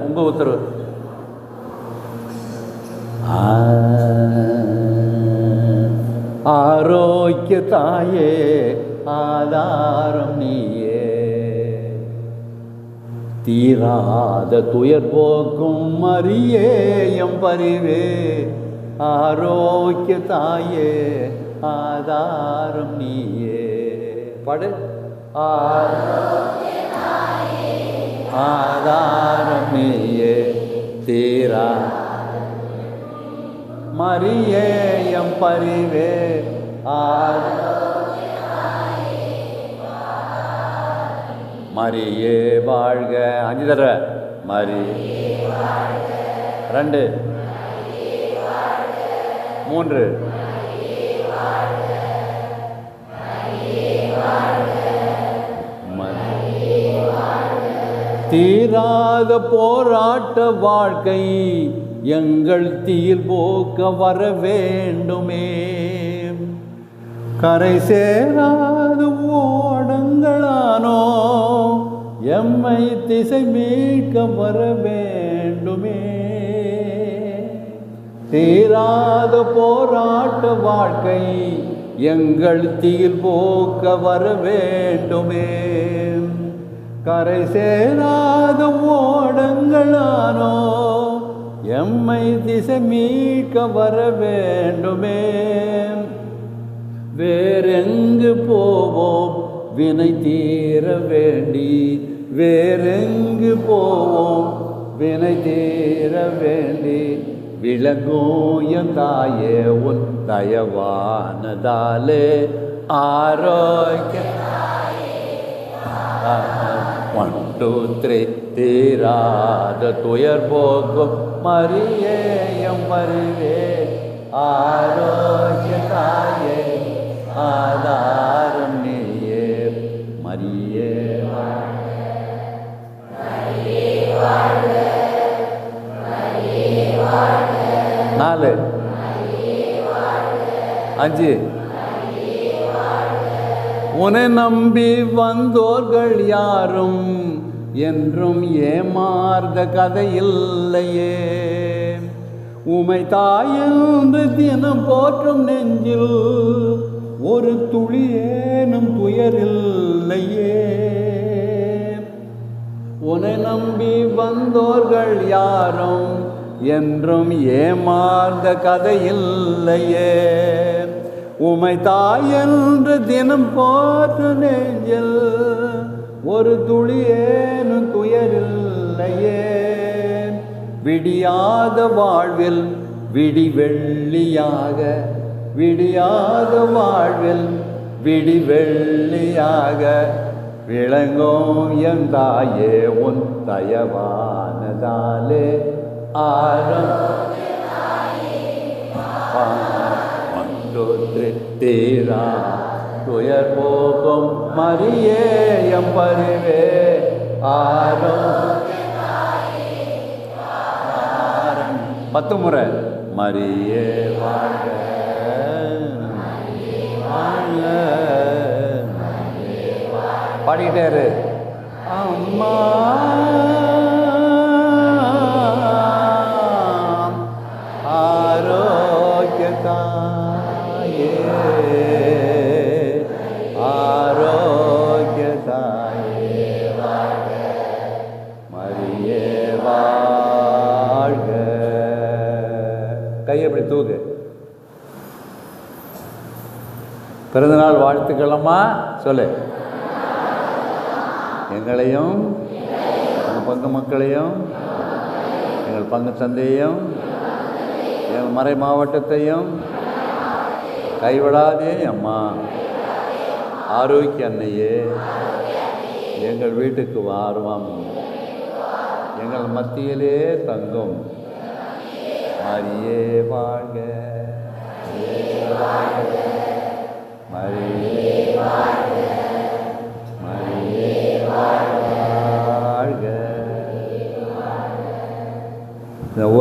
உங்கள் உத்தரவு. ஆரோக்கிய தாயே ஆதாரம் நீயே, தீராத துயர் போக்கும் மரியே எம் பரிவே. ஆரோக்கிய தாயே ஆதாரம் நீயே. பாடு. ஆதாரம் நீயே, தீரா மரியே எம் பரிவே. மரியே வாழ்க. 5 தடவை. மரியே 2 3 தீராத போராட்ட வாழ்க்கை எங்கள் தீர் போக்க வர வேண்டுமே. கரை சேராத ஓடங்களானோ எம்மை திசை மீட்க வர வேண்டுமே. தீராத போராட்ட வாழ்க்கை எங்கள் தீர் போக்க வர வேண்டுமே. கரை சேராத ஓடங்களானோ எம்மை திசை மீட்க வர வேண்டுமே. வேறெங்கு போவோம் வினை தீர வேண்டி, வேறெங்கு போவோம் வினை தீர வேண்டி. விளங்கும் என் தாயே உன் தயவானதாலே. ஆரோக்கிய 1 2 3 தீராத துயர் போக்கும் மரியே எம் பரிவே. ஆரோக்கிய தாயே ஆதாரம் நீயே. மரியே 4 5 உன்னை நம்பி வந்தோர்கள் யாரும் என்றும் ஏமாறுத கதையில்லையே. உமை தாயென்று தினம் போற்றும் நெஞ்சில் ஒரு துளியேனும் துயரில்லையே. உன்னை நம்பி வந்தோர்கள் யாரும் என்றும் ஏமாறுத கதையில்லையே. உமை தாயென்று தினம் போற்று நெஞ்சில் ஒரு துளியேனும் துயரில்லையே. விடியாத வாழ்வில் விடி வெள்ளியாக, விடியாத வாழ்வில் விடி வெள்ளியாக. விளங்கும் என் தாயே உன் தயவானதாலே. தீரா துயர் போக்கும் மரியே எம் பரிவே. ஆரோக்கிய 10 முறை. மரியே வாழ்க பாடிக்கிட்டே இரு. அம்மா ஆரோக்கிய தாயே, ஆரோக்கிய தாயே வாழ்க. மரியே வாழ்க. கையை எப்படி தூக்கு. பிறந்தநாள் வாழ்த்துக்களம்மா சொல்லு. எங்களையும் எங்கள் பங்கு மக்களையும் எங்கள் பங்கு தந்தையையும் எங்கள் மறை மாவட்டத்தையும் கைவிடாதே அம்மா. ஆரோக்கிய அன்னையே எங்கள் வீட்டுக்கு வாருவாம், எங்கள் மத்தியிலே தங்கும். மரியே வாழ்க.